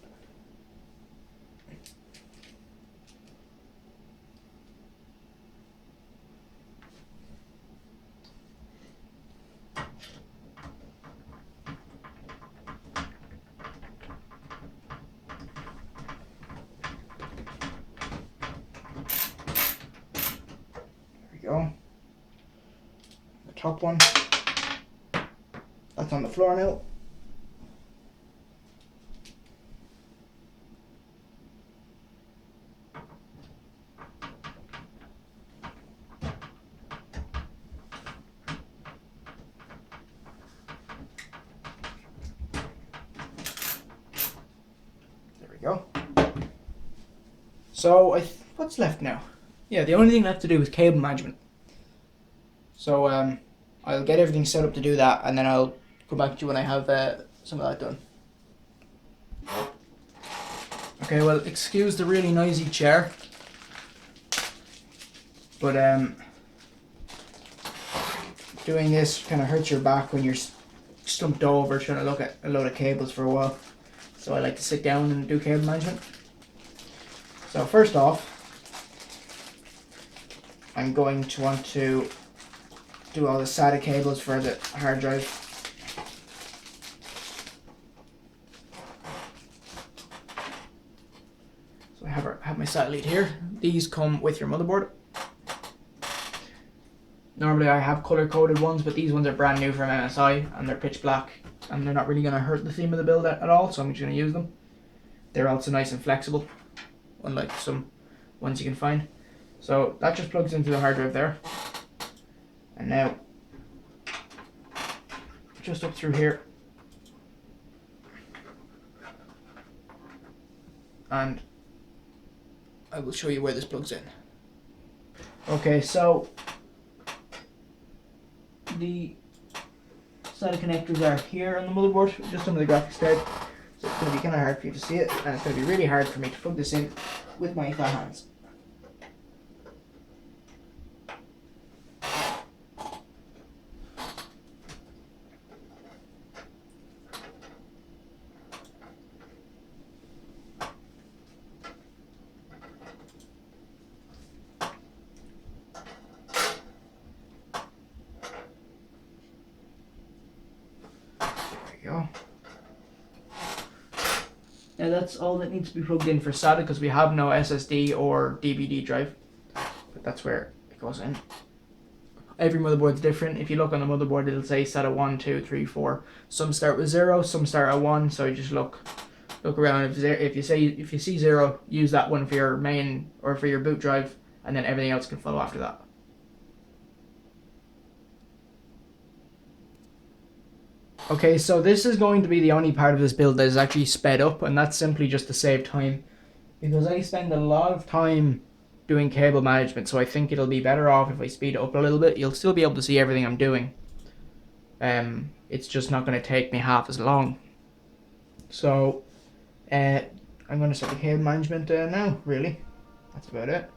S1: Go. The top one. That's on the floor now. There we go. So what's left now? Yeah, the only thing left to do is cable management. So I'll get everything set up to do that, and then I'll come back to you when I have some of that done. Okay, well, excuse the really noisy chair, but doing this kind of hurts your back when you're slumped over trying to look at a load of cables for a while. So I like to sit down and do cable management. So first off, I'm going to want to do all the SATA cables for the hard drive. So I have my SATA lead here. These come with your motherboard. Normally I have color coded ones, but these ones are brand new from MSI and they're pitch black and they're not really going to hurt the theme of the build at all, so I'm just going to use them. They're also nice and flexible, unlike some ones you can find. So that just plugs into the hard drive there. And now, just up through here. And I will show you where this plugs in. Okay, so the SATA connectors are here on the motherboard, just under the graphics card. So it's going to be kind of hard for you to see it, and it's going to be really hard for me to plug this in with my fat hands. Go. Now that's all that needs to be plugged in for SATA, because we have no SSD or DVD drive, but that's where it goes in. Every motherboard's different. If you look on the motherboard, it'll say SATA 1, 2, 3, 4. Some start with 0, some start at 1, so you just look look around. If you see 0, use that one for your main or for your boot drive, and then everything else can follow after that. Okay, so this is going to be the only part of this build that is actually sped up, and that's simply just to save time, because I spend a lot of time doing cable management, so I think it'll be better off if I speed it up a little bit. You'll still be able to see everything I'm doing. It's just not going to take me half as long. So, I'm going to start the cable management now, really. That's about it.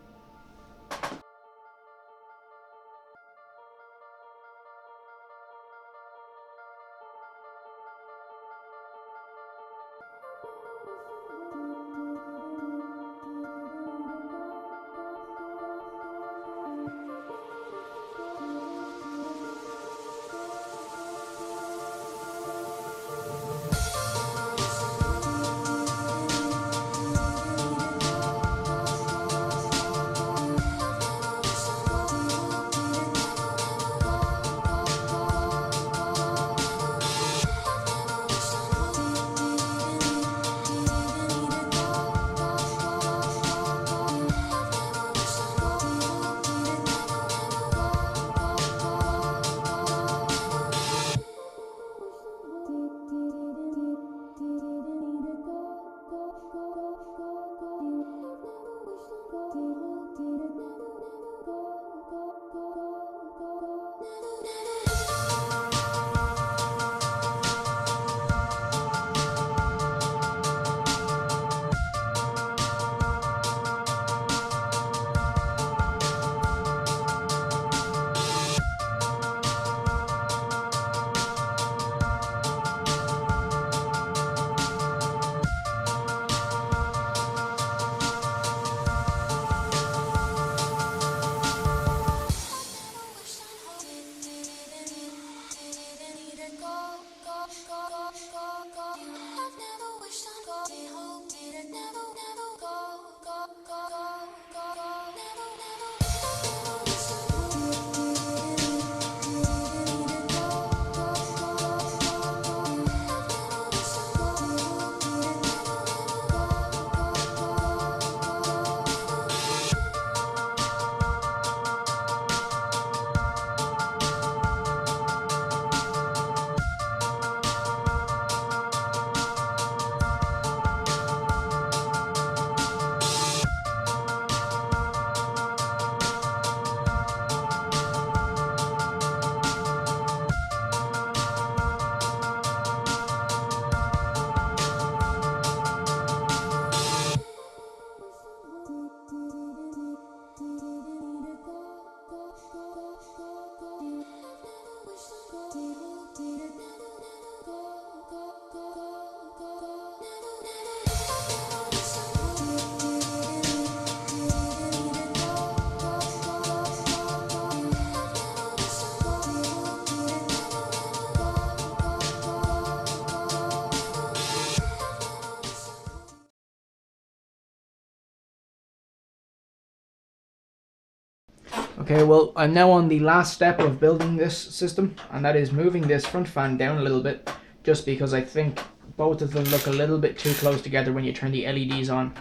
S1: Okay, well, I'm now on the last step of building this system, and that is moving this front fan down a little bit, just because I think both of them look a little bit too close together when you turn the LEDs on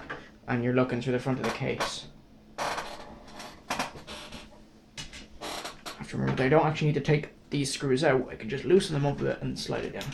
S1: and you're looking through the front of the case. I have to remember that I don't actually need to take these screws out. I can just loosen them up a bit and slide it down.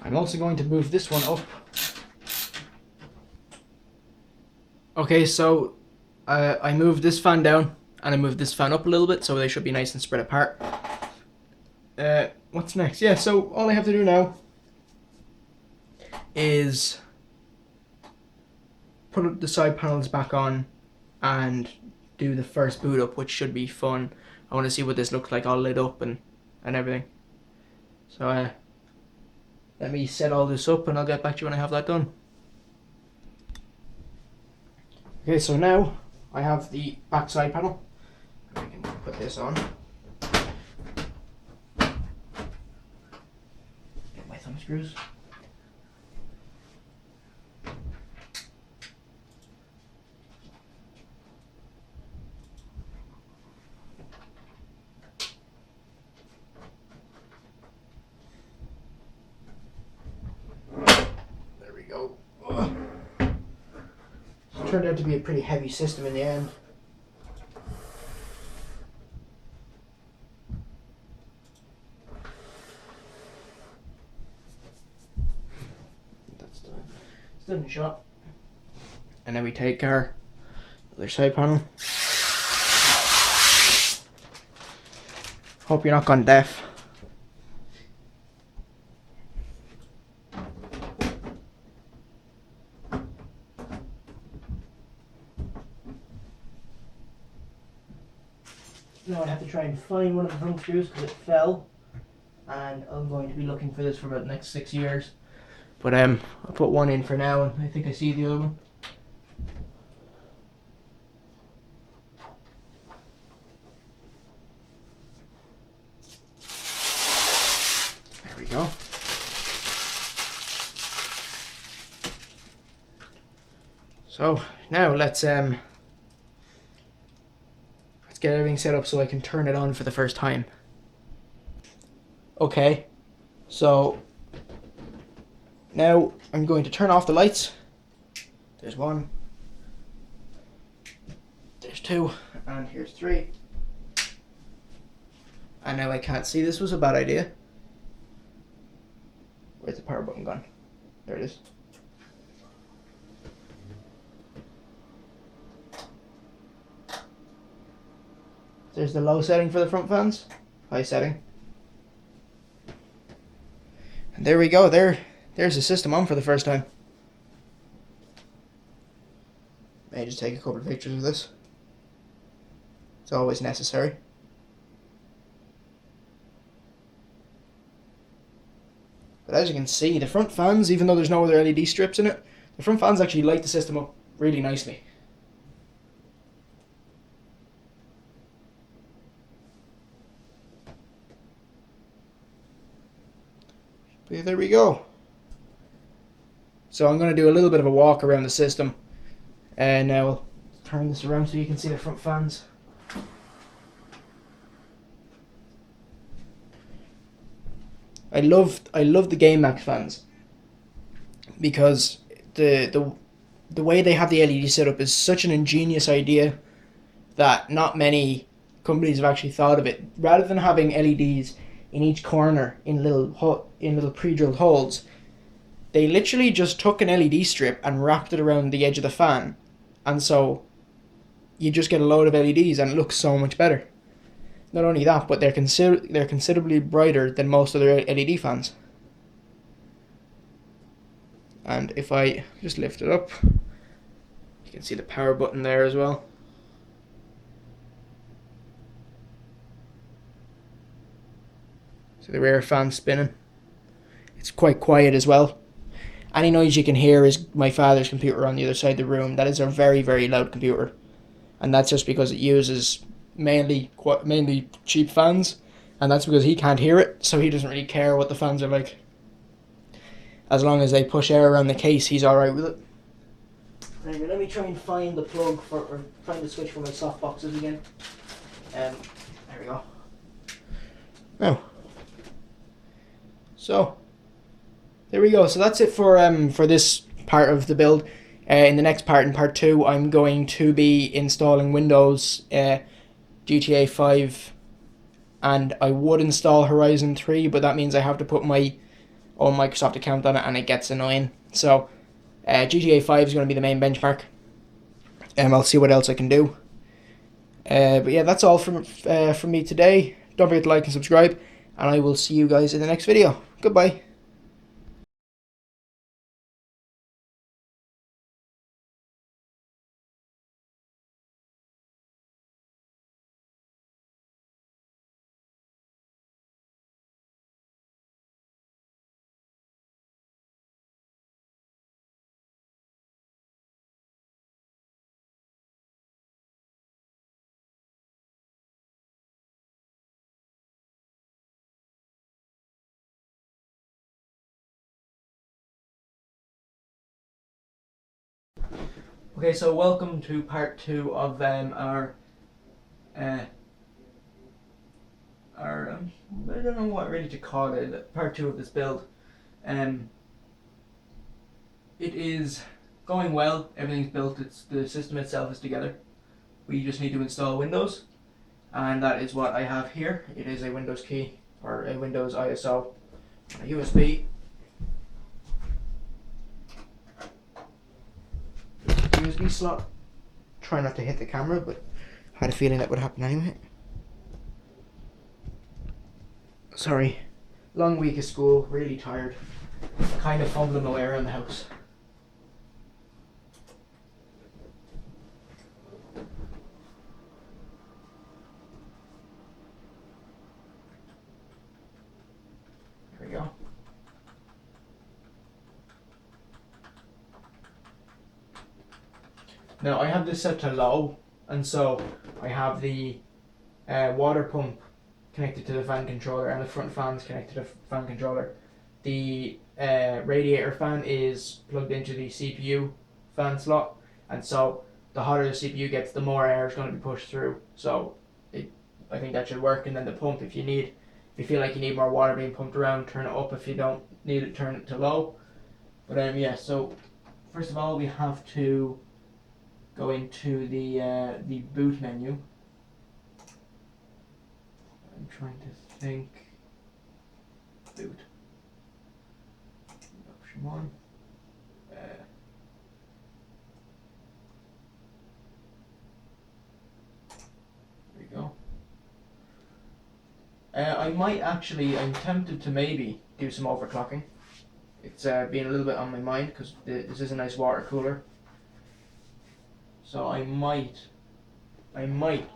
S1: I'm also going to move this one up. Okay, so I moved this fan down and I moved this fan up a little bit, so they should be nice and spread apart. What's next? Yeah, so all I have to do now is put the side panels back on and do the first boot up, which should be fun. I want to see what this looks like all lit up and everything. So let me set all this up and I'll get back to you when I have that done. Okay, so now I have the back side panel. I can put this on. Get my thumb screws. There we go. It turned out to be a pretty heavy system in the end. That's done. It's done in shot. And then we take our other side panel. Hope you're not gone deaf. Now I have to try and find one of the front screws because it fell, and I'm going to be looking for this for about the next 6 years. But I'll put one in for now, and I think I see the other one. There we go. So now let's get everything set up so I can turn it on for the first time. Okay, so now I'm going to turn off the lights. There's one, there's two, and here's three. And now I can't see. This was a bad idea. Where's the power button gone? There it is. There's the low setting for the front fans, high setting. And there we go, there's the system on for the first time. May just take a couple of pictures of this. It's always necessary. But as you can see, the front fans, even though there's no other LED strips in it, the front fans actually light the system up really nicely. But there we go. So I'm going to do a little bit of a walk around the system, and now we'll turn this around so you can see the front fans. I love the GameMax fans because the way they have the LED set up is such an ingenious idea that not many companies have actually thought of it. Rather than having LEDs in each corner in little pre-drilled holes, they literally just took an LED strip and wrapped it around the edge of the fan, and so you just get a load of LEDs and it looks so much better. Not only that, but they're considerably brighter than most other LED fans. And if I just lift it up, you can see the power button there as well. So the rear fan spinning. It's quite quiet as well. Any noise you can hear is my father's computer on the other side of the room. That is a very, very loud computer. And that's just because it uses mainly cheap fans. And that's because he can't hear it, so he doesn't really care what the fans are like. As long as they push air around the case, he's alright with it. Anyway, let me try and find the plug or find the switch for my soft boxes again. There we go. Now, so there we go. So that's it for this part of the build. In the next part, in part 2, I'm going to be installing Windows, GTA 5, and I would install Horizon 3, but that means I have to put my own Microsoft account on it, and it gets annoying. So GTA 5 is going to be the main benchmark, I'll see what else I can do. But yeah, that's all from me today. Don't forget to like and subscribe, and I will see you guys in the next video. Goodbye. Okay, so welcome to part 2 of our I don't know what really to call it. Part 2 of this build. It is going well. Everything's built. The system itself is together. We just need to install Windows, and that is what I have here. It is a Windows key or a Windows ISO, a USB. USB slot. Try not to hit the camera, but I had a feeling that would happen anyway. Sorry. Long week of school, really tired. Kind of fumbling my way around the house. There we go. Now I have this set to low, and so I have the water pump connected to the fan controller, and the front fan's connected to the fan controller. The radiator fan is plugged into the CPU fan slot, and so the hotter the CPU gets, the more air is going to be pushed through. So I think that should work. And then the pump, if you feel like you need more water being pumped around, turn it up. If you don't need it, turn it to low. But yeah, so first of all we have to go into the boot menu. I'm trying to think. Boot. Option 1. There we go. I'm tempted to maybe do some overclocking. It's been a little bit on my mind because this is a nice water cooler. So I might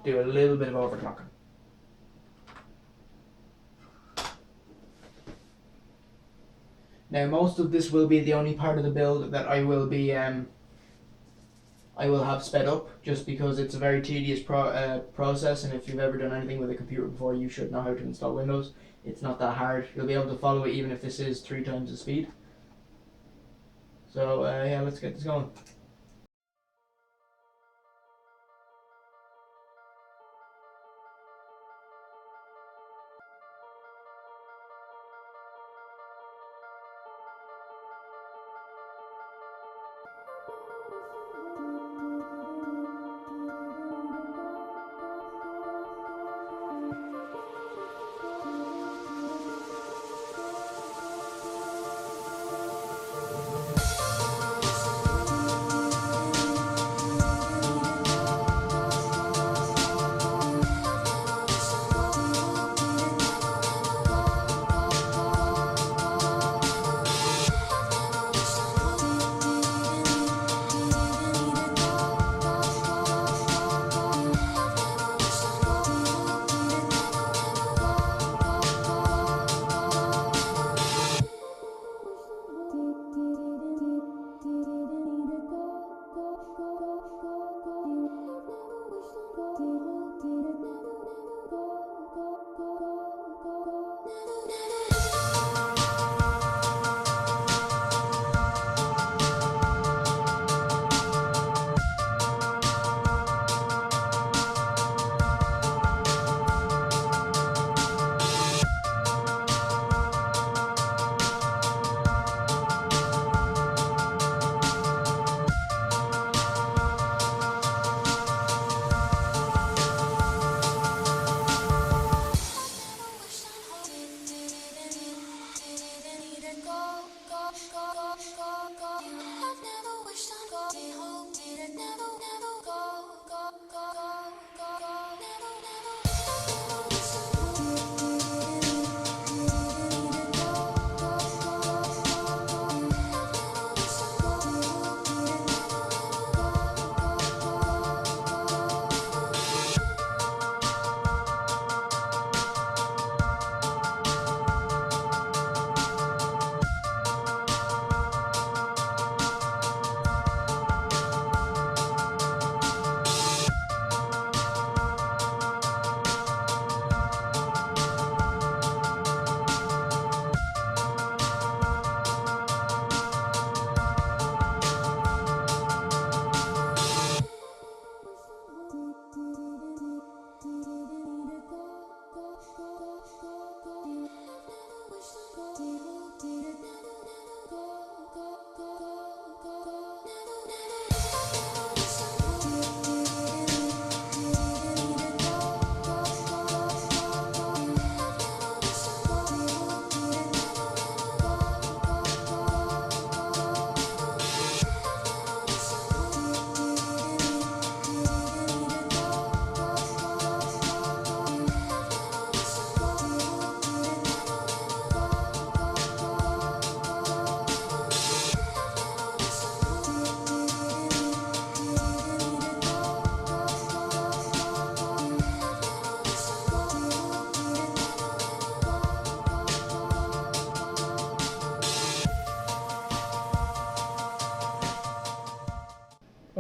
S1: do a little bit of overclocking. Now most of this will be the only part of the build that I will have sped up, just because it's a very tedious process, and if you've ever done anything with a computer before, you should know how to install Windows. It's not that hard. You'll be able to follow it even if this is 3 times the speed. So yeah, let's get this going.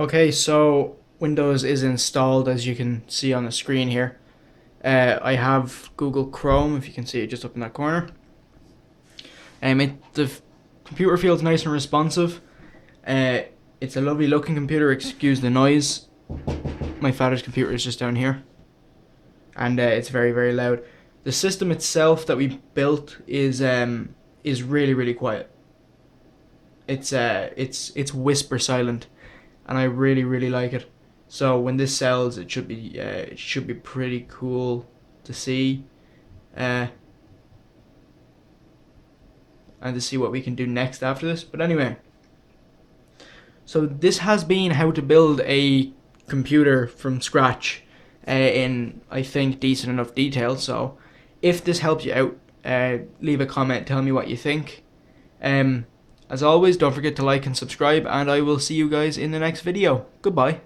S1: Okay, so Windows is installed, as you can see on the screen here. I have Google Chrome, if you can see it just up in that corner. The computer feels nice and responsive. It's a lovely looking computer, excuse the noise. My father's computer is just down here. And it's very, very loud. The system itself that we built is really, really quiet. It's whisper silent, and I really, really like it. So when this sells, it should be pretty cool to see, and to see what we can do next after this. But anyway, so this has been how to build a computer from scratch, in I think decent enough detail. So if this helps you out, leave a comment, tell me what you think. As always, don't forget to like and subscribe, and I will see you guys in the next video. Goodbye.